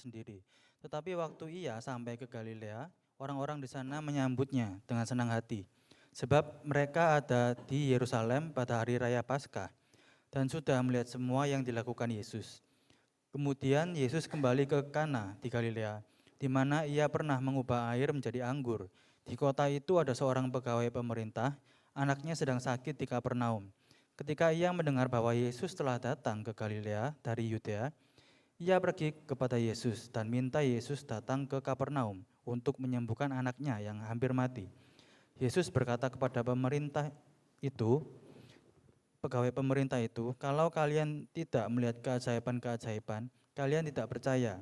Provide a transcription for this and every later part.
sendiri. Tetapi waktu ia sampai ke Galilea, orang-orang di sana menyambutnya dengan senang hati. Sebab mereka ada di Yerusalem pada hari raya Paskah dan sudah melihat semua yang dilakukan Yesus. Kemudian Yesus kembali ke Kana di Galilea, di mana ia pernah mengubah air menjadi anggur. Di kota itu ada seorang pegawai pemerintah, anaknya sedang sakit di Kapernaum. Ketika ia mendengar bahwa Yesus telah datang ke Galilea dari Yudea, ia pergi kepada Yesus dan minta Yesus datang ke Kapernaum untuk menyembuhkan anaknya yang hampir mati. Yesus berkata kepada pegawai pemerintah itu, kalau kalian tidak melihat keajaiban-keajaiban, kalian tidak percaya.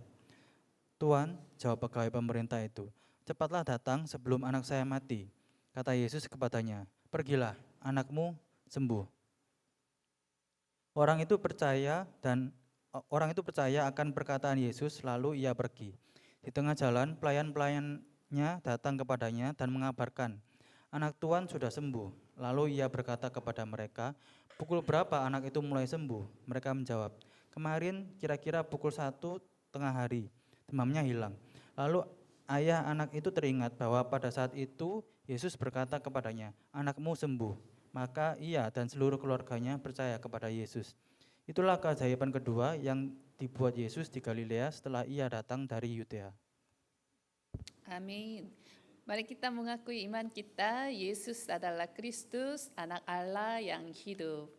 Tuan, jawab pegawai pemerintah itu, cepatlah datang sebelum anak saya mati. Kata Yesus kepadanya, pergilah, anakmu sembuh. Orang itu percaya akan perkataan Yesus, lalu ia pergi. Di tengah jalan, pelayan-pelayannya datang kepadanya dan mengabarkan, anak tuan sudah sembuh. Lalu ia berkata kepada mereka, pukul berapa anak itu mulai sembuh? Mereka menjawab, kemarin kira-kira pukul 1 tengah hari, demamnya hilang. Lalu ayah anak itu teringat bahwa pada saat itu Yesus berkata kepadanya, anakmu sembuh. Maka ia dan seluruh keluarganya percaya kepada Yesus. Itulah keajaiban kedua yang dibuat Yesus di Galilea setelah ia datang dari Yudea. Amin. Mari kita mengakui iman kita, Yesus adalah Kristus, anak Allah yang hidup.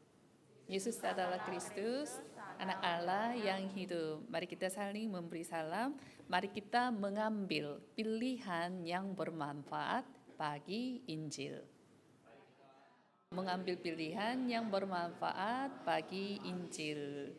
Yesus adalah Kristus, anak Allah yang hidup. Mari kita saling memberi salam. Mari kita mengambil pilihan yang bermanfaat bagi Injil. Mengambil pilihan yang bermanfaat bagi Injil.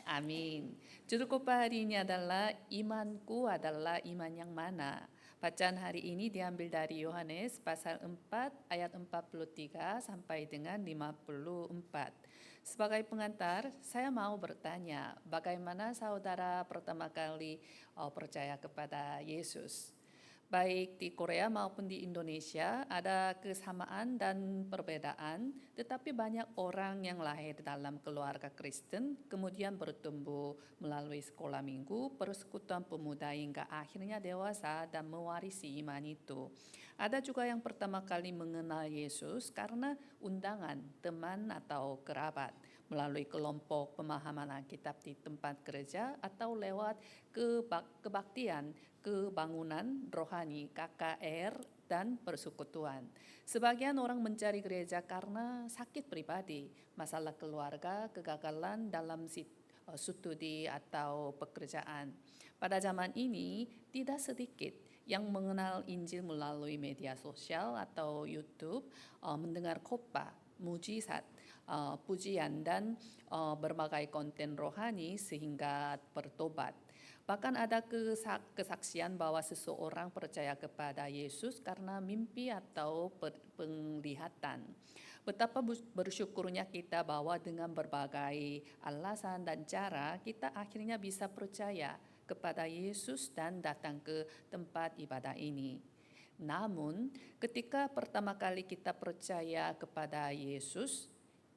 Amin. Judul khotbah hari ini adalah imanku adalah iman yang mana. Bacaan hari ini diambil dari Yohanes pasal 4 ayat 43 sampai dengan 54. Sebagai pengantar, saya mau bertanya, bagaimana saudara pertama kali percaya kepada Yesus? Baik di Korea maupun di Indonesia ada kesamaan dan perbedaan, tetapi banyak orang yang lahir dalam keluarga Kristen, kemudian bertumbuh melalui sekolah minggu, persekutuan pemuda hingga akhirnya dewasa dan mewarisi iman itu. Ada juga yang pertama kali mengenal Yesus karena undangan teman atau kerabat, melalui kelompok pemahaman Alkitab di tempat kerja atau lewat kebaktian, kebangunan rohani, KKR, dan persekutuan. Sebagian orang mencari gereja karena sakit pribadi, masalah keluarga, kegagalan dalam studi atau pekerjaan. Pada zaman ini, tidak sedikit yang mengenal Injil melalui media sosial atau YouTube, mendengar khotbah, mujizat, pujian, dan berbagai konten rohani sehingga bertobat. Bahkan ada kesaksian bahwa seseorang percaya kepada Yesus karena mimpi atau penglihatan. Betapa bersyukurnya kita bahwa dengan berbagai alasan dan cara kita akhirnya bisa percaya kepada Yesus dan datang ke tempat ibadah ini. Namun, ketika pertama kali kita percaya kepada Yesus,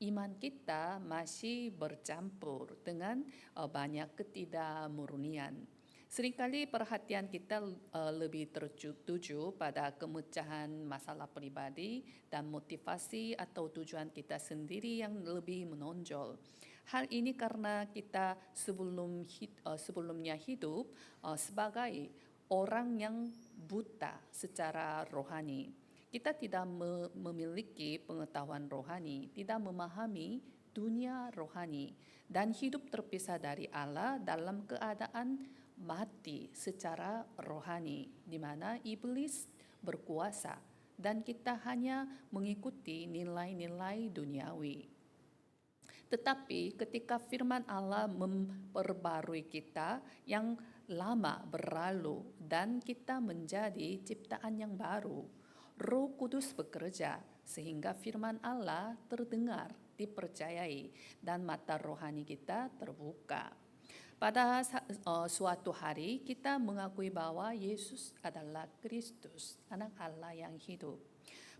iman kita masih bercampur dengan banyak ketidakmurnian. Seringkali perhatian kita lebih tertuju pada kemecahan masalah pribadi dan motivasi atau tujuan kita sendiri yang lebih menonjol. Hal ini karena kita sebelumnya hidup sebagai orang yang buta secara rohani. Kita tidak memiliki pengetahuan rohani, tidak memahami dunia rohani, dan hidup terpisah dari Allah dalam keadaan mati secara rohani, di mana iblis berkuasa, dan kita hanya mengikuti nilai-nilai duniawi. Tetapi ketika firman Allah memperbarui kita, yang lama berlalu dan kita menjadi ciptaan yang baru, Roh Kudus bekerja sehingga firman Allah terdengar, dipercayai, dan mata rohani kita terbuka. Pada suatu hari kita mengakui bahwa Yesus adalah Kristus, anak Allah yang hidup.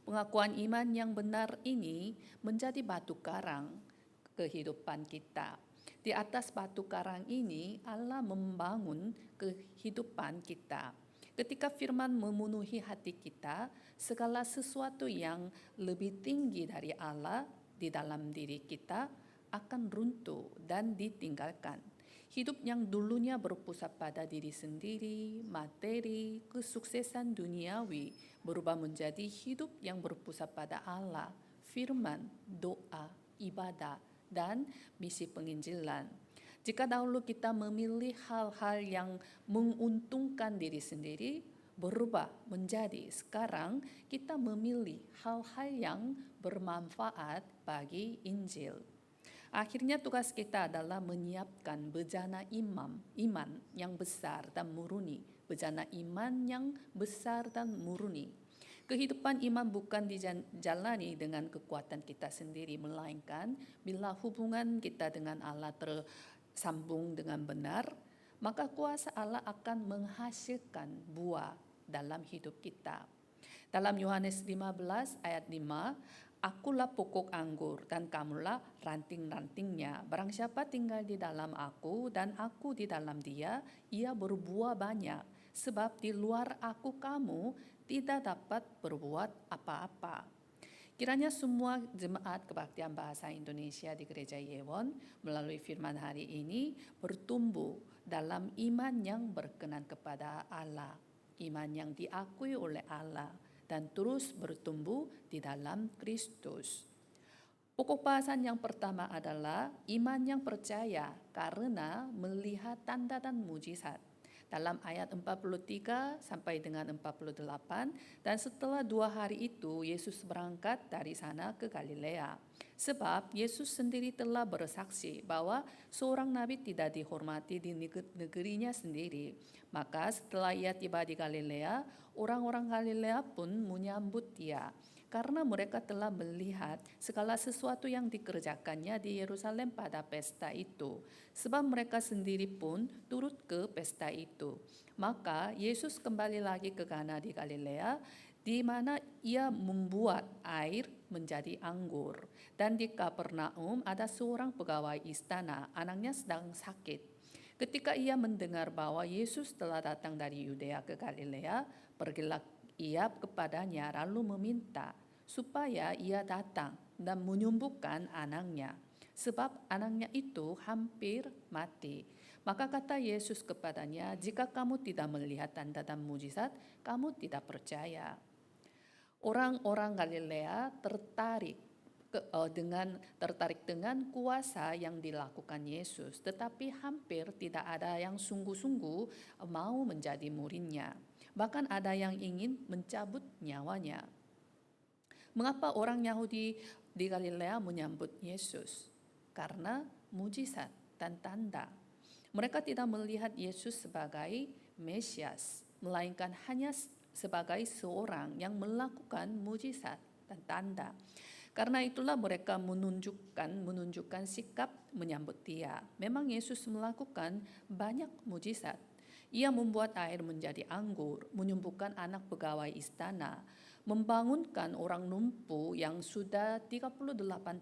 Pengakuan iman yang benar ini menjadi batu karang kehidupan kita. Di atas batu karang ini Allah membangun kehidupan kita. Ketika firman memenuhi hati kita, segala sesuatu yang lebih tinggi dari Allah di dalam diri kita akan runtuh dan ditinggalkan. Hidup yang dulunya berpusat pada diri sendiri, materi, kesuksesan duniawi berubah menjadi hidup yang berpusat pada Allah, firman, doa, ibadah, dan misi penginjilan. Jika dahulu kita memilih hal-hal yang menguntungkan diri sendiri, berubah menjadi sekarang kita memilih hal-hal yang bermanfaat bagi Injil. Akhirnya tugas kita adalah menyiapkan bejana iman yang besar dan murni, bejana iman yang besar dan murni. Kehidupan iman bukan dijalani dengan kekuatan kita sendiri, melainkan bila hubungan kita dengan Allah tersambung dengan benar, maka kuasa Allah akan menghasilkan buah dalam hidup kita. Dalam Yohanes 15 ayat 5, Akulah pokok anggur dan kamulah ranting-rantingnya. Barang siapa tinggal di dalam aku dan aku di dalam dia, ia berbuah banyak. Sebab di luar aku kamu tidak dapat berbuat apa-apa. Kiranya semua jemaat kebaktian bahasa Indonesia di Gereja Yewon melalui firman hari ini bertumbuh dalam iman yang berkenan kepada Allah, iman yang diakui oleh Allah, dan terus bertumbuh di dalam Kristus. Pokok bahasan yang pertama adalah iman yang percaya karena melihat tanda dan mujizat. Dalam ayat 43 sampai dengan 48, dan setelah 2 hari itu Yesus berangkat dari sana ke Galilea. Sebab Yesus sendiri telah bersaksi bahwa seorang nabi tidak dihormati di negerinya sendiri. Maka setelah ia tiba di Galilea, orang-orang Galilea pun menyambut dia, karena mereka telah melihat segala sesuatu yang dikerjakannya di Yerusalem pada pesta itu. Sebab mereka sendiri pun turut ke pesta itu. Maka Yesus kembali lagi ke Kana di Galilea, di mana ia membuat air menjadi anggur. Dan di Kapernaum ada seorang pegawai istana, anaknya sedang sakit. Ketika ia mendengar bahwa Yesus telah datang dari Yudea ke Galilea, pergilah ia kepadanya lalu meminta supaya ia datang dan menyembuhkan anaknya, sebab anaknya itu hampir mati. Maka kata Yesus kepadanya, jika kamu tidak melihat tanda dan mujizat, kamu tidak percaya. Orang-orang Galilea tertarik dengan kuasa yang dilakukan Yesus, tetapi hampir tidak ada yang sungguh-sungguh mau menjadi muridnya. Bahkan ada yang ingin mencabut nyawanya. Mengapa orang Yahudi di Galilea menyambut Yesus? Karena mujizat dan tanda. Mereka tidak melihat Yesus sebagai Mesias, melainkan hanya sebagai seorang yang melakukan mujizat dan tanda. Karena itulah mereka menunjukkan sikap menyambut dia. Memang Yesus melakukan banyak mujizat. Ia membuat air menjadi anggur, menyembuhkan anak pegawai istana, membangunkan orang lumpuh yang sudah 38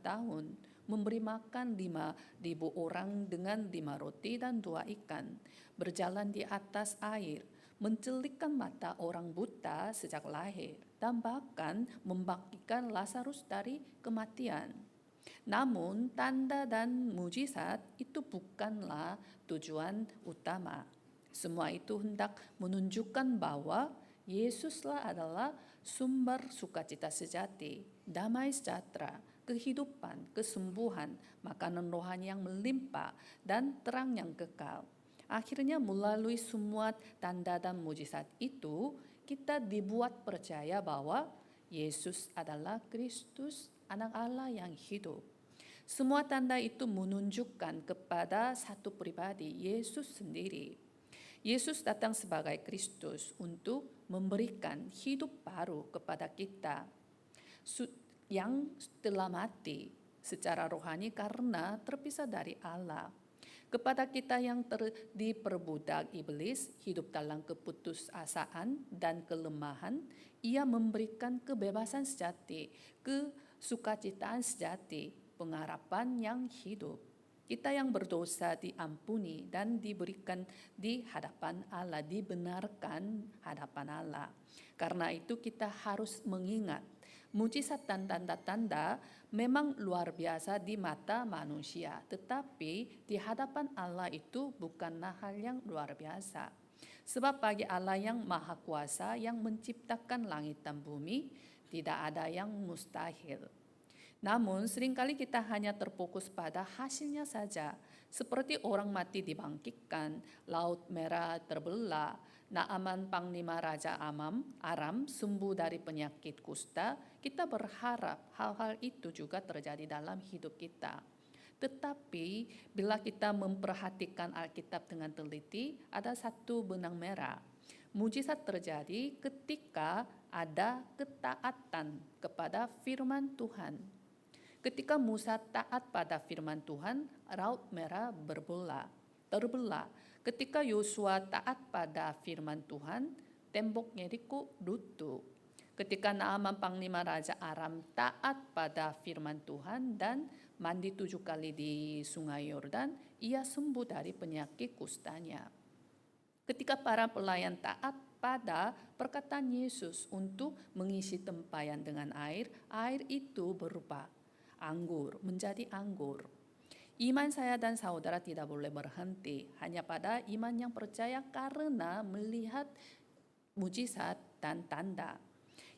tahun, memberi makan 5.000 orang dengan 5 roti dan 2 ikan, berjalan di atas air, mencelikkan mata orang buta sejak lahir, dan bahkan membangkitkan Lazarus dari kematian. Namun tanda dan mujizat itu bukanlah tujuan utama. Semua itu hendak menunjukkan bahwa Yesuslah adalah sumber sukacita sejati, damai sejahtera, kehidupan, kesembuhan, makanan rohani yang melimpah, dan terang yang kekal. Akhirnya melalui semua tanda dan mujizat itu, kita dibuat percaya bahwa Yesus adalah Kristus, Anak Allah yang hidup. Semua tanda itu menunjukkan kepada satu pribadi, Yesus sendiri. Yesus datang sebagai Kristus untuk memberikan hidup baru kepada kita yang telah mati secara rohani karena terpisah dari Allah. Kepada kita yang diperbudak iblis, hidup dalam keputusasaan dan kelemahan, ia memberikan kebebasan sejati, kesukacitaan sejati, pengharapan yang hidup. kita yang berdosa diampuni dan diberikan di hadapan Allah, dibenarkan hadapan Allah. Karena itu kita harus mengingat mujizat dan tanda-tanda memang luar biasa di mata manusia, tetapi di hadapan Allah itu bukanlah hal yang luar biasa. Sebab bagi Allah yang maha kuasa yang menciptakan langit dan bumi, tidak ada yang mustahil. Namun seringkali kita hanya terfokus pada hasilnya saja. Seperti orang mati dibangkitkan, laut merah terbelah, Naaman Panglima Raja Aram sembuh dari penyakit kusta, kita berharap hal-hal itu juga terjadi dalam hidup kita. Tetapi bila kita memperhatikan Alkitab dengan teliti, ada satu benang merah. Mujizat terjadi ketika ada ketaatan kepada firman Tuhan. Ketika Musa taat pada firman Tuhan, Laut Merah terbelah. Ketika Yosua taat pada firman Tuhan, tembok Yeriko runtuh. Ketika Naaman Panglima Raja Aram taat pada firman Tuhan dan mandi 7 kali di Sungai Yordan, ia sembuh dari penyakit kustanya. Ketika para pelayan taat pada perkataan Yesus untuk mengisi tempayan dengan air itu berubah anggur menjadi anggur. Iman saya dan saudara tidak boleh berhenti hanya pada iman yang percaya karena melihat mujizat dan tanda.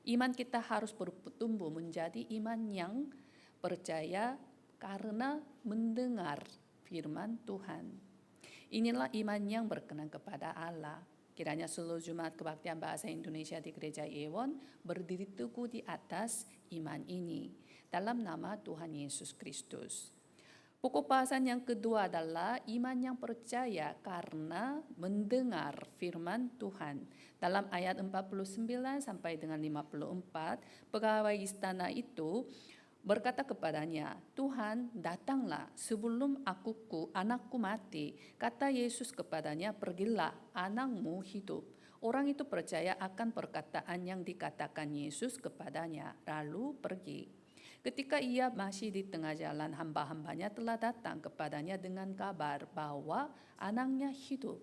Iman kita harus bertumbuh menjadi iman yang percaya karena mendengar firman Tuhan. Inilah iman yang berkenan kepada Allah. Kiranya seluruh Jumat Kebaktian Bahasa Indonesia di Gereja Ewon berdiri teguh di atas iman ini dalam nama Tuhan Yesus Kristus. Pokok bahasan yang kedua adalah iman yang percaya karena mendengar firman Tuhan. Dalam ayat 49 sampai dengan 54, pegawai istana itu berkata kepadanya, "Tuhan, datanglah sebelum anakku mati." Kata Yesus kepadanya, "Pergilah, anakmu hidup." Orang itu percaya akan perkataan yang dikatakan Yesus kepadanya, lalu pergi. Ketika ia masih di tengah jalan, hamba-hambanya telah datang kepadanya dengan kabar bahwa anaknya hidup.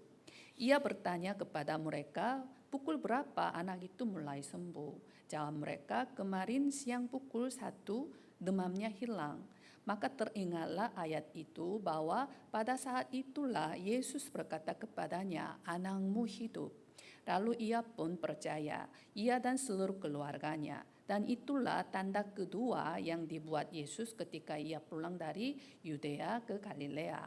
Ia bertanya kepada mereka, "Pukul berapa anak itu mulai sembuh?" Jawab mereka, "Kemarin siang pukul 1, demamnya hilang." Maka teringatlah ayat itu bahwa pada saat itulah Yesus berkata kepadanya, "Anakmu hidup." Lalu ia pun percaya, ia dan seluruh keluarganya. Dan itulah tanda kedua yang dibuat Yesus ketika ia pulang dari Yudea ke Galilea.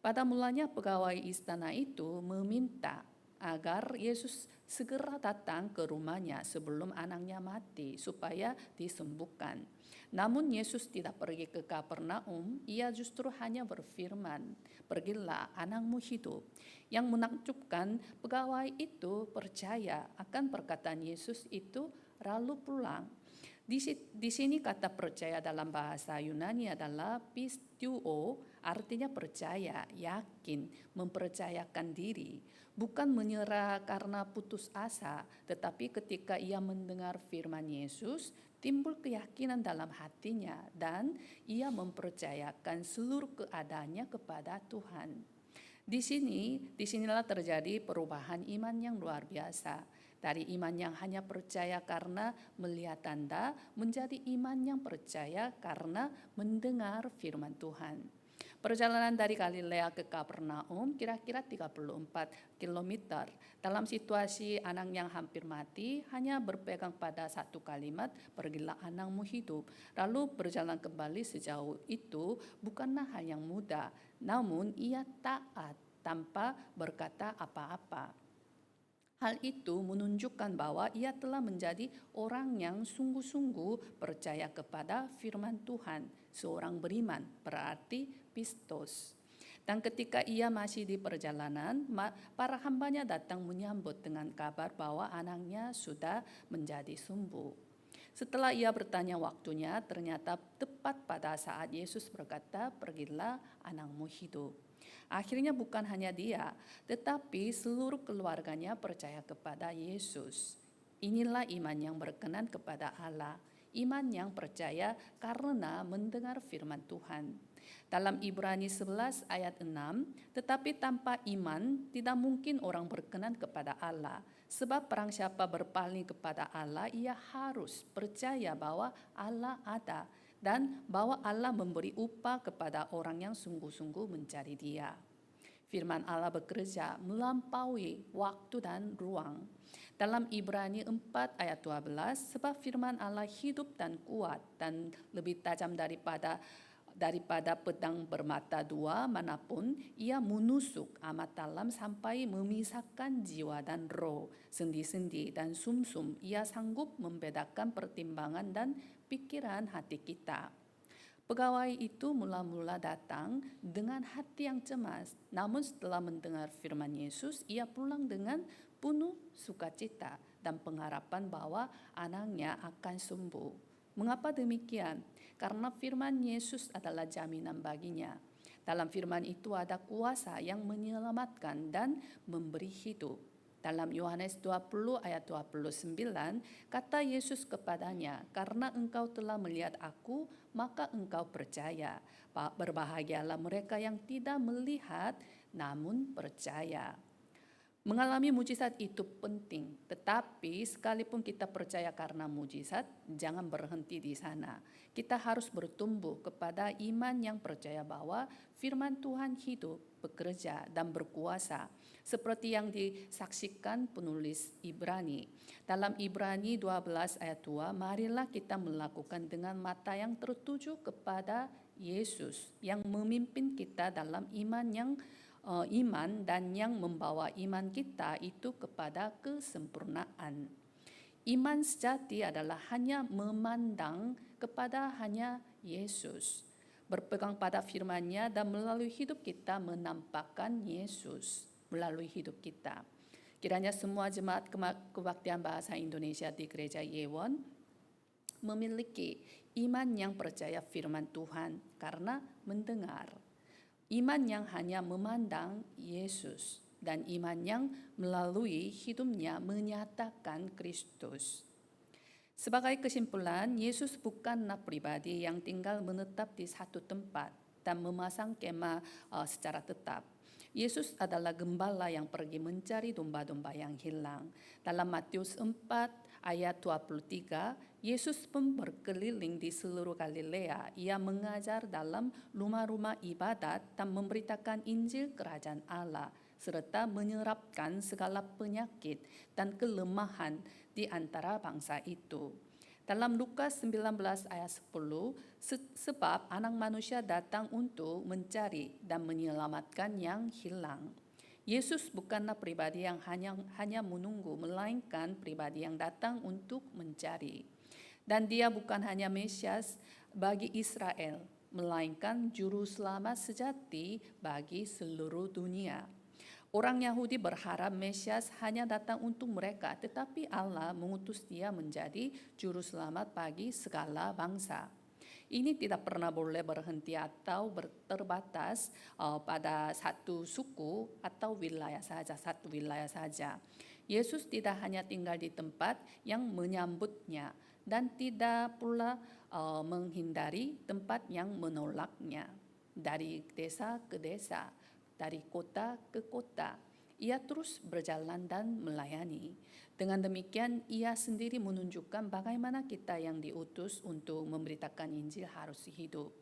Pada mulanya pegawai istana itu meminta agar Yesus segera datang ke rumahnya sebelum anaknya mati supaya disembuhkan. Namun Yesus tidak pergi ke Kapernaum, ia justru hanya berfirman, "Pergilah, anakmu hidup." Yang menakjubkan, pegawai itu percaya akan perkataan Yesus itu lalu pulang. Di sini kata percaya dalam bahasa Yunani adalah pisteuo, artinya percaya, yakin, mempercayakan diri. Bukan menyerah karena putus asa, tetapi ketika ia mendengar firman Yesus, timbul keyakinan dalam hatinya dan ia mempercayakan seluruh keadaannya kepada Tuhan. Disinilah terjadi perubahan iman yang luar biasa. Dari iman yang hanya percaya karena melihat tanda, menjadi iman yang percaya karena mendengar firman Tuhan. Perjalanan dari Galilea ke Kapernaum kira-kira 34 km. Dalam situasi anak yang hampir mati, hanya berpegang pada satu kalimat, "Pergilah, anakmu hidup." Lalu berjalan kembali sejauh itu bukanlah hal yang mudah, namun ia taat tanpa berkata apa-apa. Hal itu menunjukkan bahwa ia telah menjadi orang yang sungguh-sungguh percaya kepada firman Tuhan. Seorang beriman berarti pistos. Dan ketika ia masih di perjalanan, para hambanya datang menyambut dengan kabar bahwa anaknya sudah menjadi sembuh. Setelah ia bertanya waktunya, ternyata tepat pada saat Yesus berkata, "Pergilah, anakmu hidup." Akhirnya bukan hanya dia, tetapi seluruh keluarganya percaya kepada Yesus. Inilah iman yang berkenan kepada Allah, iman yang percaya karena mendengar firman Tuhan. Dalam Ibrani 11 ayat 6, tetapi tanpa iman tidak mungkin orang berkenan kepada Allah. Sebab barang siapa berpaling kepada Allah, ia harus percaya bahwa Allah ada dan bahwa Allah memberi upah kepada orang yang sungguh-sungguh mencari Dia. Firman Allah bekerja melampaui waktu dan ruang. Dalam Ibrani 4 ayat 12, sebab firman Allah hidup dan kuat dan lebih tajam daripada pedang bermata dua manapun, ia menusuk amat dalam sampai memisahkan jiwa dan roh, sendi-sendi dan sumsum. Ia sanggup membedakan pertimbangan dan pikiran hati kita. Pegawai itu mula-mula datang dengan hati yang cemas, namun setelah mendengar firman Yesus, ia pulang dengan penuh sukacita dan pengharapan bahwa anaknya akan sembuh. Mengapa demikian? Karena firman Yesus adalah jaminan baginya. Dalam firman itu ada kuasa yang menyelamatkan dan memberi hidup. Dalam Yohanes 20 ayat 29, kata Yesus kepadanya, karena engkau telah melihat aku, maka engkau percaya. Berbahagialah mereka yang tidak melihat, namun percaya. Mengalami mujizat itu penting, tetapi sekalipun kita percaya karena mujizat, jangan berhenti di sana. Kita harus bertumbuh kepada iman yang percaya bahwa firman Tuhan hidup, bekerja, dan berkuasa. Seperti yang disaksikan penulis Ibrani. Dalam Ibrani 12 ayat 2, marilah kita melakukan dengan mata yang tertuju kepada Yesus, yang memimpin kita dalam iman dan yang membawa iman kita itu kepada kesempurnaan. Iman sejati adalah hanya memandang kepada hanya Yesus, berpegang pada firman-Nya dan melalui hidup kita menampakkan Yesus melalui hidup kita. Kiranya semua jemaat kebaktian bahasa Indonesia di Gereja Yewon memiliki iman yang percaya firman Tuhan karena mendengar. Iman yang hanya memandang Yesus dan iman yang melalui hidupnya menyatakan Kristus. Sebagai kesimpulan, Yesus bukanlah pribadi yang tinggal menetap di satu tempat dan memasang kemah secara tetap. Yesus adalah gembala yang pergi mencari domba-domba yang hilang. Dalam Matius 4 ayat 23, Yesus pun berkeliling di seluruh Galilea. Ia mengajar dalam rumah-rumah ibadat dan memberitakan Injil Kerajaan Allah, serta menyerapkan segala penyakit dan kelemahan di antara bangsa itu. Dalam Lukas 19 ayat 10, sebab anak manusia datang untuk mencari dan menyelamatkan yang hilang. Yesus bukanlah pribadi yang hanya menunggu, melainkan pribadi yang datang untuk mencari. Dan dia bukan hanya Mesias bagi Israel, melainkan juru selamat sejati bagi seluruh dunia. Orang Yahudi berharap Mesias hanya datang untuk mereka, tetapi Allah mengutus dia menjadi juru selamat bagi segala bangsa. Ini tidak pernah boleh berhenti atau terbatas pada satu suku atau satu wilayah saja. Yesus tidak hanya tinggal di tempat yang menyambutnya dan tidak pula menghindari tempat yang menolaknya. Dari desa ke desa, dari kota ke kota, ia terus berjalan dan melayani. Dengan demikian, ia sendiri menunjukkan bagaimana kita yang diutus untuk memberitakan Injil harus hidup.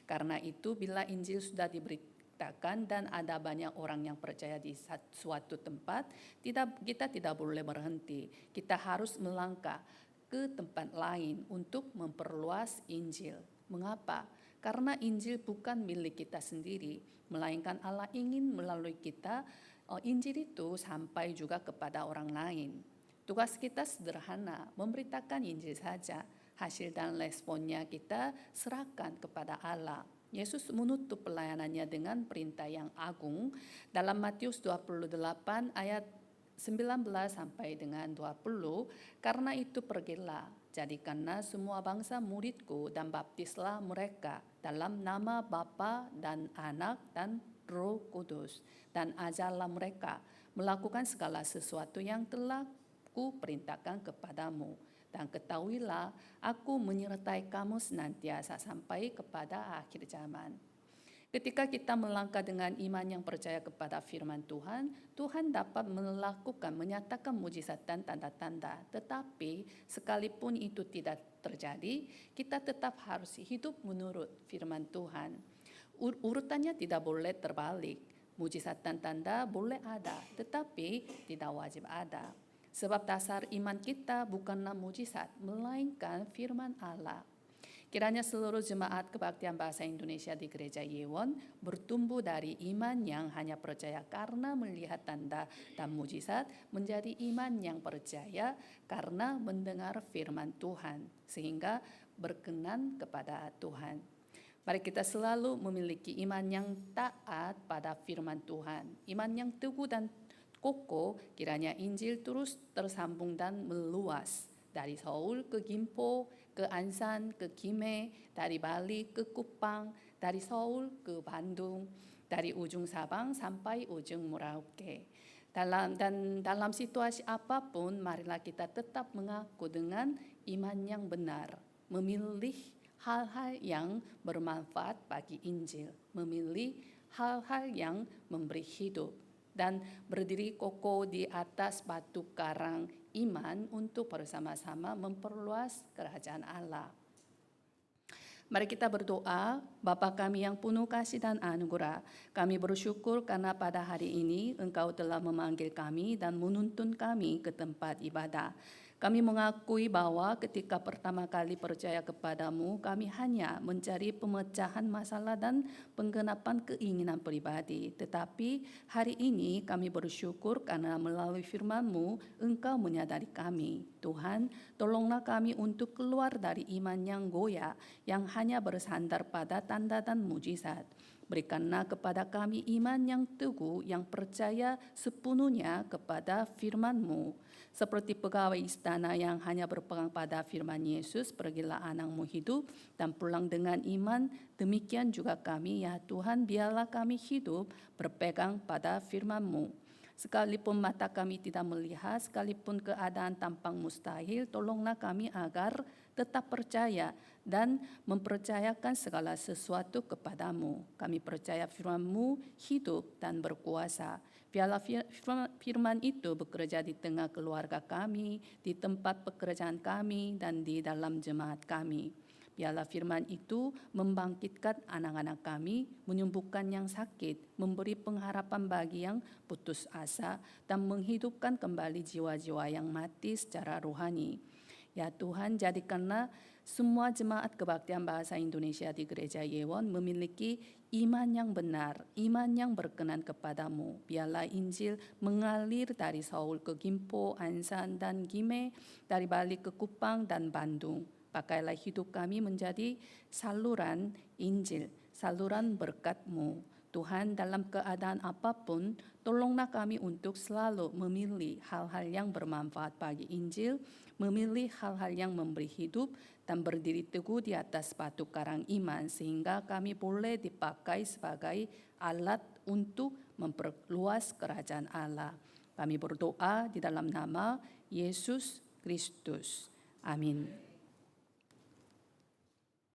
Karena itu, bila Injil sudah diberitakan dan ada banyak orang yang percaya di suatu tempat, kita tidak boleh berhenti. Kita harus melangkah ke tempat lain untuk memperluas Injil. Mengapa? Karena Injil bukan milik kita sendiri, melainkan Allah ingin melalui kita Injil itu sampai juga kepada orang lain. Tugas kita sederhana, memberitakan Injil saja. Hasil dan responnya kita serahkan kepada Allah. Yesus menutup pelayanannya dengan perintah yang agung dalam Matius 28 ayat 19 sampai dengan 20. Karena itu pergilah, jadikanlah semua bangsa muridku dan baptislah mereka dalam nama Bapa dan Anak dan Roh Kudus, dan ajarlah mereka melakukan segala sesuatu yang telah Kuperintahkan kepadamu. Dan ketahuilah, aku menyertai kamu senantiasa sampai kepada akhir zaman. Ketika kita melangkah dengan iman yang percaya kepada firman Tuhan, Tuhan dapat melakukan, menyatakan mujizat dan tanda-tanda. Tetapi sekalipun itu tidak terjadi, kita tetap harus hidup menurut firman Tuhan. Urutannya tidak boleh terbalik. Mujizat dan tanda boleh ada, tetapi tidak wajib ada. Sebab dasar iman kita bukanlah mujizat, melainkan firman Allah. Kiranya seluruh jemaat kebaktian bahasa Indonesia di Gereja Yewon bertumbuh dari iman yang hanya percaya karena melihat tanda dan mujizat menjadi iman yang percaya karena mendengar firman Tuhan sehingga berkenan kepada Tuhan. Mari kita selalu memiliki iman yang taat pada firman Tuhan, iman yang teguh dan kokoh. Kiranya Injil terus tersambung dan meluas dari Seoul ke Gimpo, ke Ansan, ke Gimhae, dari Bali ke Kupang, dari Seoul ke Bandung, dari ujung Sabang sampai ujung Merauke. Dalam situasi apapun, marilah kita tetap mengaku dengan iman yang benar, memilih hal-hal yang bermanfaat bagi Injil, memilih hal-hal yang memberi hidup, dan berdiri kokoh di atas batu karang iman untuk bersama-sama memperluas kerajaan Allah. Mari kita berdoa. Bapa kami yang penuh kasih dan anugerah, kami bersyukur karena pada hari ini Engkau telah memanggil kami dan menuntun kami ke tempat ibadah. Kami mengakui bahwa ketika pertama kali percaya kepadamu, kami hanya mencari pemecahan masalah dan penggenapan keinginan pribadi. Tetapi hari ini kami bersyukur karena melalui firman-Mu, Engkau menyadari kami. Tuhan, tolonglah kami untuk keluar dari iman yang goyah, yang hanya bersandar pada tanda dan mujizat. Berikanlah kepada kami iman yang teguh, yang percaya sepenuhnya kepada firman-Mu. Seperti pegawai istana yang hanya berpegang pada firman Yesus, pergilah anakmu hidup dan pulang dengan iman, demikian juga kami, ya Tuhan, biarlah kami hidup berpegang pada firman-Mu. Sekalipun mata kami tidak melihat, sekalipun keadaan tampang mustahil, tolonglah kami agar tetap percaya dan mempercayakan segala sesuatu kepadamu. Kami percaya firman-Mu hidup dan berkuasa. Biarlah firman itu bekerja di tengah keluarga kami, di tempat pekerjaan kami, dan di dalam jemaat kami. Biarlah firman itu membangkitkan anak-anak kami, menyembuhkan yang sakit, memberi pengharapan bagi yang putus asa, dan menghidupkan kembali jiwa-jiwa yang mati secara rohani. Ya Tuhan, jadikanlah semua jemaat kebaktian bahasa Indonesia di Gereja Yewon memiliki iman yang benar, iman yang berkenan kepadamu. Biarlah Injil mengalir dari Seoul ke Gimpo, Ansan, dan Gimhae, dari Bali ke Kupang dan Bandung. Pakailah hidup kami menjadi saluran Injil, saluran berkat-Mu. Tuhan, dalam keadaan apapun, tolonglah kami untuk selalu memilih hal-hal yang bermanfaat bagi Injil, memilih hal-hal yang memberi hidup, dan berdiri teguh di atas batu karang iman, sehingga kami boleh dipakai sebagai alat untuk memperluas kerajaan Allah. Kami berdoa di dalam nama Yesus Kristus. Amin.